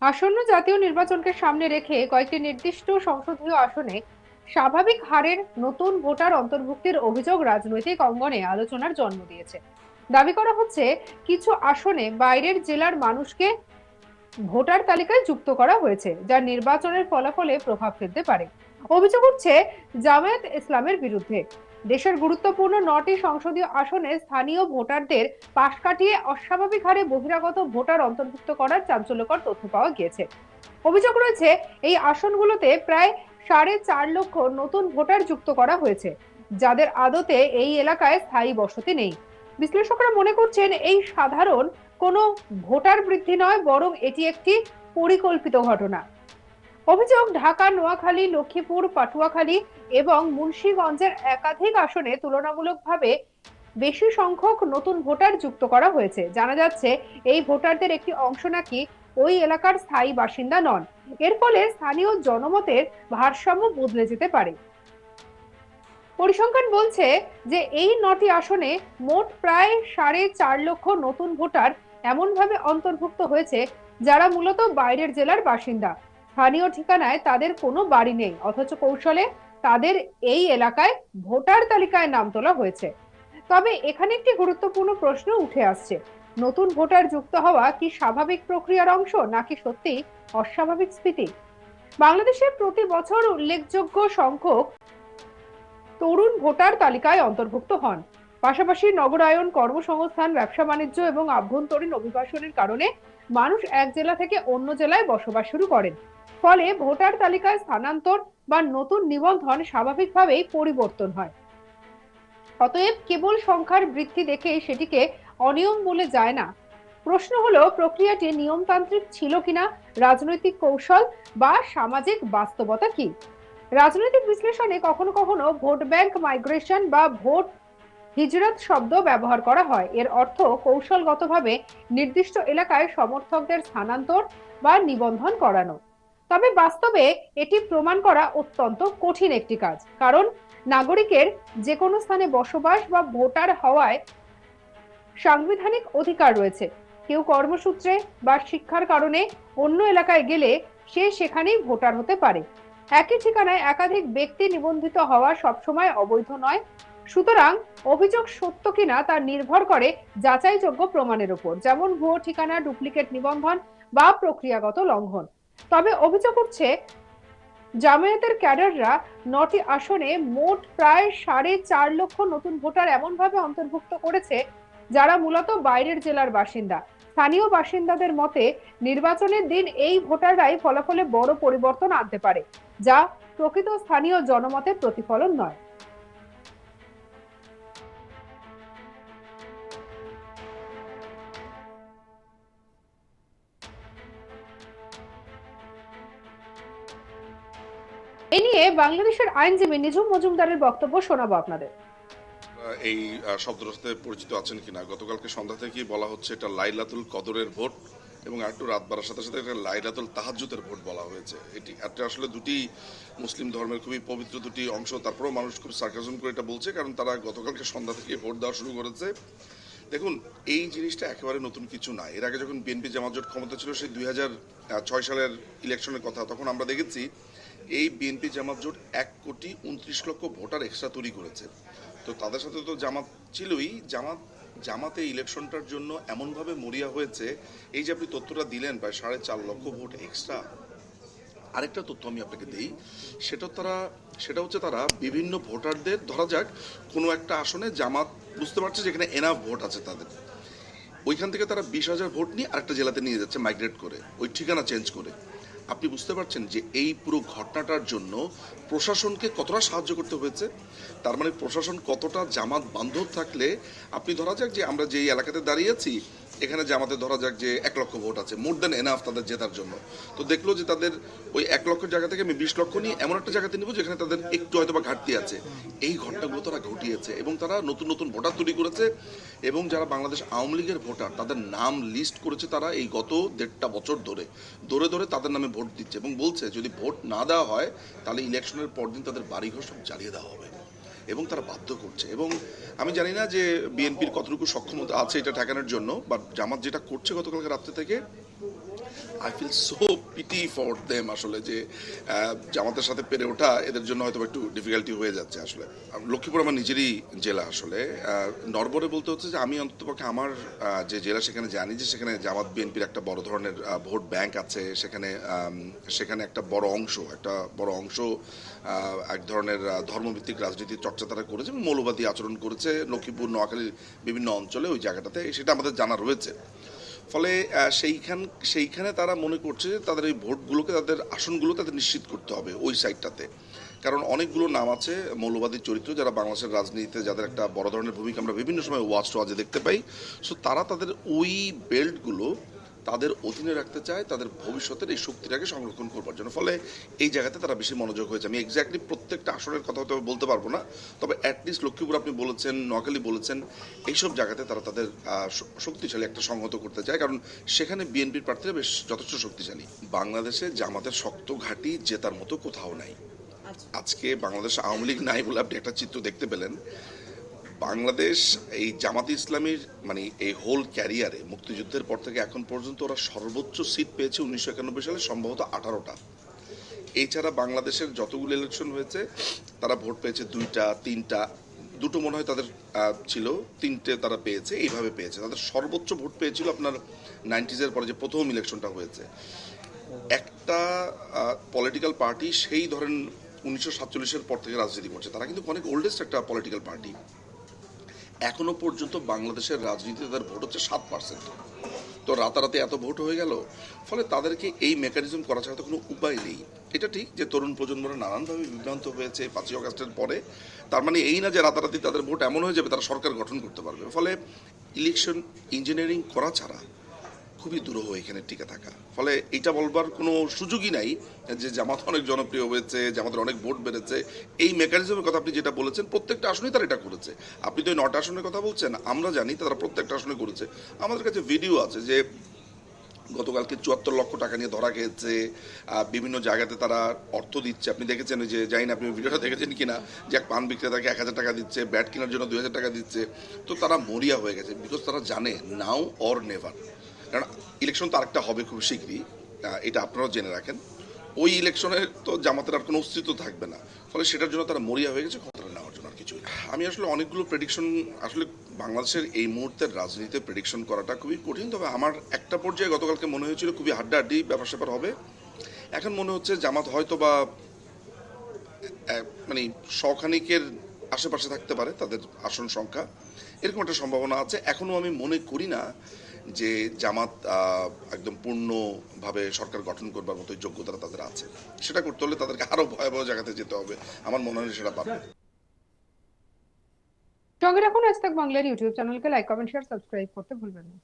আসন্ন জাতীয় নির্বাচনকে সামনে রেখে কয়েকটি নির্দিষ্ট সংসদীয় আসনে স্বাভাবিক হারের নতুন ভোটার অন্তর্ভুক্তির অভিযোগ রাজনৈতিক অঙ্গনে আলোচনার জন্ম দিয়েছে। দাবি করা হচ্ছে কিছু আসনে বাইরের জেলার মানুষকে ভোটার তালিকায় যুক্ত করা হয়েছে, যা নির্বাচনের ফলাফলে প্রভাব ফেলতে পারে। অভিযোগ উঠছে জামায়াত ইসলামের বিরুদ্ধে। দেশের গুরুত্বপূর্ণ 9টি সংসদীয় আসনে স্থানীয় ভোটারদের পাশ কাটিয়ে অস্বাভাবিক হারে বহিরাগত ভোটার অন্তর্ভুক্ত করার চাঞ্চল্যকর তথ্য পাওয়া গিয়েছে। অভিযোগ রয়েছে এই আসনগুলোতে প্রায় 4.5 লক্ষ নতুন ভোটার যুক্ত করা হয়েছে, যাদের আদতে এই এলাকায় স্থায়ী বসতি নেই। বিশ্লেষকরা মনে করছেন এই সাধারণ কোনো ভোটার বৃদ্ধি নয়, বরং এটি একটি পরিকল্পিত ঘটনা। অভিযোগ ঢাকা, নোয়াখালী, লক্ষ্মীপুর, পটুয়াখালী এবং মুন্সিগঞ্জের একাধিক আসনে তুলনামূলকভাবে বেশি সংখ্যক নতুন ভোটার যুক্ত করা হয়েছে। জানা যাচ্ছে এই ভোটারদের একটি অংশ নাকি ওই এলাকার স্থায়ী বাসিন্দা নন। এর ফলে স্থানীয় জনমতের ভারসাম্য বদলে যেতে পারে। পরিসংখ্যান বলছে যে এই 9টি আসনে মোট প্রায় 4.5 লক্ষ নতুন ভোটার এমনভাবে অন্তর্ভুক্ত হয়েছে যারা মূলত বাইরের জেলার বাসিন্দা। স্থানীয় ঠিকানায় তাদের কোনো বাড়ি নেই, অথচ কৌশলে তাদের এই এলাকায় ভোটার তালিকায় নাম তোলা হয়েছে। তবে এখানে একটি গুরুত্বপূর্ণ প্রশ্ন উঠে আসছে: নতুন ভোটার যুক্ত হওয়া কি স্বাভাবিক প্রক্রিয়ার অংশ, নাকি সত্যি অস্বাভাবিক স্ফীতি? বাংলাদেশে প্রতি বছর উল্লেখযোগ্য সংখ্যক তরুণ ভোটার তালিকায় অন্তর্ভুক্ত হন। পাশাপাশি নগরায়ন, কর্মসংস্থান, ব্যবসা বাণিজ্য এবং আভ্যন্তরীণ অভিবাসনের কারণে মানুষ এক জেলা থেকে অন্য জেলায় বসবাস শুরু করেন। ফলে ভোটার তালিকায় স্থানান্তর বা নতুন নিবন্ধন স্বাভাবিকভাবেই পরিবর্তন হয়। অতএব কেবল সংখ্যার বৃদ্ধি দেখে সেটিকে অনিয়ম বলে যায় না। প্রশ্ন হলো, প্রক্রিয়াটি নিয়মতান্ত্রিক ছিল কিনা, রাজনৈতিক কৌশল বা সামাজিক বাস্তবতা কি? রাজনৈতিক বিশ্লেষণে কখনো কখনো ভোট ব্যাংক মাইগ্রেশন বা ভোট হিজরত শব্দ ব্যবহার করা হয়। এর অর্থ কৌশলগতভাবে নির্দিষ্ট এলাকায় সমর্থকদের স্থানান্তর বা নিবন্ধন করানো। তবে বাস্তবে এটি প্রমাণ করা অত্যন্ত কঠিন একটি কাজ, কারণ নাগরিকের যে কোনো স্থানে বসবাস বা ভোটার হওয়ায় সাংবিধানিক অধিকার রয়েছে। কেউ কর্মসূত্রে বা শিক্ষার কারণে অন্য এলাকায় গেলে সে সেখানেই ভোটার হতে পারে। একই ঠিকানায় একাধিক ব্যক্তি নিবন্ধিত হওয়া সবসময় অবৈধ নয়। সুতরাং অভিযোগ সত্য কিনা তা নির্ভর করে যাচাইযোগ্য প্রমাণের উপর, যেমন ভুয়ো ঠিকানা, ডুপ্লিকেট নিবন্ধন বা প্রক্রিয়াগত লঙ্ঘন। তবে অভিযোগ উঠছে জামায়াতের ক্যাডাররা 9টি আসনে মোট প্রায় 4.5 লক্ষ নতুন ভোটার এমনভাবে অন্তর্ভুক্ত করেছে যারা মূলত বাইরের জেলার বাসিন্দা। স্থানীয় বাসিন্দাদের মতে নির্বাচনের দিন এই ভোটাররাই ফলাফলে বড় পরিবর্তন আনতে পারে, যা প্রকৃত স্থানীয় জনমতের প্রতিফলন নয়। এ নিয়ে বাংলাদেশের আইনজীবী নিঝুম মজুমদারের বক্তব্য শোনাবো আপনাদের। এই শব্দটার সাথে পরিচিত আছেন কিনা? গতকালকে সন্ধ্যা থেকেই বলা হচ্ছে এটা লাইলাতুল কদরের ভোট, এবং একটু রাত বাড়ার সাথে সাথে এটা লাইলাতুল তাহাজ্জুদের ভোট বলা হয়েছে। এটা আসলে দুটি মুসলিম ধর্মের খুবই পবিত্র দুটি অংশ, তারপরেও মানুষ খুব সার্কাজম করে এটা বলছে, কারণ তারা গতকালকে সন্ধ্যা থেকে ভোট দেওয়া শুরু করেছে। দেখুন, এই জিনিসটা একেবারে নতুন কিছু না। এর আগে যখন বিএনপি জামাত জোট ক্ষমতা ছিল, সেই 2006 সালের ইলেকশনের কথা, তখন আমরা দেখেছি এই বিএনপি জামাত জোট 1,29,00,000 ভোটার এক্সট্রা তৈরি করেছে। তো তাদের সাথে তো জামাত ছিলই। জামাতে ইলেকশনটার জন্য এমনভাবে মরিয়া হয়েছে। এই যে আপনি তথ্যটা দিলেন, প্রায় 4.5 লক্ষ ভোট এক্সট্রা। আরেকটা তথ্য আমি আপনাকে দিই, সেটা হচ্ছে তারা বিভিন্ন ভোটারদের, ধরা যাক কোনো একটা আসনে জামাত বুঝতে পারছে যেখানে এনাফ ভোট আছে তাদের, ওইখান থেকে তারা 20,000 ভোট নিয়ে আরেকটা জেলাতে নিয়ে যাচ্ছে মাইগ্রেট করে, ওই ঠিকানা চেঞ্জ করে। আপনি বুঝতে পারছেন যে এই পুরো ঘটনাটার জন্য প্রশাসনকে কতটা সাহায্য করতে হয়েছে। তার মানে প্রশাসন কতটা জামাত বান্ধব থাকলে, আপনি ধরা যাক যে আমরা যেই এলাকাতে দাঁড়িয়ে আছি, এখানে জামাতে ধরা যাক যে 1 লক্ষ ভোট আছে, মোর দেন এনাফ তাদের জেতার জন্য। তো দেখলো যে তাদের ওই 1 লক্ষের জায়গা থেকে আমি 20 লক্ষ নিয়ে এমন একটা জায়গাতে নিব যেখানে তাদের একটু হয়তো বা ঘাটতি আছে। এই ঘটনাগুলো তারা ঘটিয়েছে এবং তারা নতুন নতুন ভোটার তৈরি করেছে। এবং যারা বাংলাদেশ আওয়ামী লীগের ভোটার, তাদের নাম লিস্ট করেছে তারা এই গত 1.5 বছর ধরে ধরে ধরে তাদের নামে ভোট দিচ্ছে, এবং বলছে যদি ভোট না দেওয়া হয় তাহলে ইলেকশনের পরদিন তাদের বাড়িঘর সব জ্বালিয়ে দেওয়া হবে, এবং তারা বাধ্য করছে। এবং আমি জানি না যে বিএনপির কতটুকু সক্ষমতা আছে এটা ঠেকানোর জন্য, বা জামাত যেটা করছে গতকালকে রাত্রে থেকে, I feel so pity for them আসলে যে জামাতের সাথে পেরে ওঠা এদের জন্য হয়তো একটু ডিফিকাল্টি হয়ে যাচ্ছে আসলে। লক্ষ্মীপুর আমার নিজেরই জেলা আসলে। নড়বড়ে বলতে হচ্ছে যে আমি অন্ততপক্ষে আমার যে জেলা সেখানে জানি যে সেখানে জামাত বিএনপির একটা বড় ধরনের ভোট ব্যাংক আছে, সেখানে একটা বড় অংশ এক ধরনের ধর্মভিত্তিক রাজনীতির চর্চা তারা করেছে এবং মৌলবাদী আচরণ করেছে লক্ষ্মীপুর নোয়াখালীর বিভিন্ন অঞ্চলে ওই জায়গাটাতে, সেটা আমাদের জানা রয়েছে। ফলে সেইখানে তারা মনে করছে যে তাদের এই ভোটগুলোকে, তাদের আসনগুলো তাদের নিশ্চিত করতে হবে ওই সাইডটাতে। কারণ অনেকগুলো নাম আছে মৌলবাদী চরিত্র যারা বাংলাদেশের রাজনীতিতে, যাদের একটা বড় ধরনের ভূমিকা আমরা বিভিন্ন সময় ওয়াজে দেখতে পাই। সো তারা তাদের ওই বেল্টগুলো তাদের অধীনে রাখতে চায়, তাদের ভবিষ্যতের এই শক্তিটাকে সংরক্ষণ করবার জন্য। ফলে এই জায়গাতে তারা বেশি মনোযোগ হয়েছে। আমি এক্স্যাক্টলি প্রত্যেকটা আসনের কথা হয়তো বলতে পারবো না, তবে অ্যাটলিস্ট লক্ষ্মীপুর আপনি বলেছেন, নোয়াখালী বলেছেন, এইসব জায়গাতে তারা তাদের শক্তিশালী একটা সংহত করতে চায়, কারণ সেখানে বিএনপির প্রার্থীরা বেশ যথেষ্ট শক্তিশালী। বাংলাদেশে জামাতের শক্ত ঘাঁটি জেতার মতো কোথাও নাই। আজকে বাংলাদেশ আওয়ামী লীগ নাই বলে আপনি একটা চিত্র দেখতে পেলেন। বাংলাদেশ এই জামাত ইসলামীর মানে এই হোল ক্যারিয়ারে মুক্তিযুদ্ধের পর থেকে এখন পর্যন্ত ওরা সর্বোচ্চ সিট পেয়েছে 1991 সালে সম্ভবত 18টা। এছাড়া বাংলাদেশের যতগুলো ইলেকশন হয়েছে তারা ভোট পেয়েছে 2টা 3টা, দুটো মনে হয় তাদের ছিল, 3টে তারা পেয়েছে, এইভাবে পেয়েছে। তাদের সর্বোচ্চ ভোট পেয়েছিল আপনার 90s পরে যে প্রথম ইলেকশনটা হয়েছে। একটা পলিটিক্যাল পার্টি সেই ধরেন 1947 পর থেকে রাজনীতি করছে, তারা কিন্তু অনেক ওল্ডেস্ট একটা পলিটিক্যাল পার্টি। এখনো পর্যন্ত বাংলাদেশের রাজনীতিতে তাদের ভোট হচ্ছে 7%। তো রাতারাতি এত ভোট হয়ে গেল, ফলে তাদেরকে এই মেকানিজম করা ছাড়া তো কোনো উপায় নেই। এটা ঠিক যে তরুণ প্রজন্মরা নানানভাবে বিভ্রান্ত হয়েছে 5ই আগস্টের পরে, তার মানে এই না যে রাতারাতি তাদের ভোট এমন হয়ে যাবে তারা সরকার গঠন করতে পারবে। ফলে ইলেকশন ইঞ্জিনিয়ারিং করা ছাড়া খুবই দুরূহ এখানে টিকে থাকা। ফলে এটা বলবার কোনো সুযোগই নাই যে জামাত অনেক জনপ্রিয় হয়েছে, জামাতের অনেক ভোট বেড়েছে। এই মেকানিজমের কথা আপনি যেটা বলেছেন, প্রত্যেকটা আসনেই তারা এটা করেছে। আপনি তো এই 9টা আসনের কথা বলছেন, আমরা জানি তারা প্রত্যেকটা আসনে করেছে। আমাদের কাছে ভিডিও আছে যে গতকালকে 74 লক্ষ টাকা নিয়ে ধরা খেয়েছে, বিভিন্ন জায়গাতে তারা অর্থ দিচ্ছে। আপনি দেখেছেন যে, জানি না আপনি ভিডিওটা দেখেছেন কিনা, যে এক পান বিক্রেতাকে 1000 টাকা দিচ্ছে, ব্যাট কেনার জন্য 2000 টাকা দিচ্ছে। তো তারা মরিয়া হয়ে গেছে, বিকজ তারা জানে নাও অর নেভার। কারণ ইলেকশন তো আরেকটা হবে খুব শীঘ্রই, এটা আপনারাও জেনে রাখেন। ওই ইলেকশনে তো জামাতের আর কোনো অস্তিত্ব থাকবে না। ফলে সেটার জন্য তারা মরিয়া হয়ে গেছে, ক্ষমতাটা নেওয়ার জন্য আর কিছুই না। আমি আসলে অনেকগুলো প্রেডিকশন, আসলে বাংলাদেশের এই মুহূর্তের রাজনীতিতে প্রেডিকশন করাটা খুবই কঠিন। তবে আমার একটা পর্যায়ে গতকালকে মনে হয়েছিল খুবই হাড্ডাহাড্ডি ব্যাপার স্যাপার হবে। এখন মনে হচ্ছে জামাত হয়তো বা মানে শখানিকের আশেপাশে থাকতে পারে তাদের আসন সংখ্যা, এরকম একটা সম্ভাবনা আছে। এখনো আমি মনে করি না যে জামাত একদম পূর্ণভাবে সরকার গঠন করবার মতো যোগ্যতা তাদের আছে। সেটা করতে হলে তাদেরকে আরো ভয়াবহ জায়গাতে যেতে হবে, আমার মনে হয় সেটা পারবে। সঙ্গে রাখুন আজ তাক বাংলার ইউটিউব চ্যানেলকে, লাইক কমেন্ট শেয়ার সাবস্ক্রাইব করতে ভুলবেন না।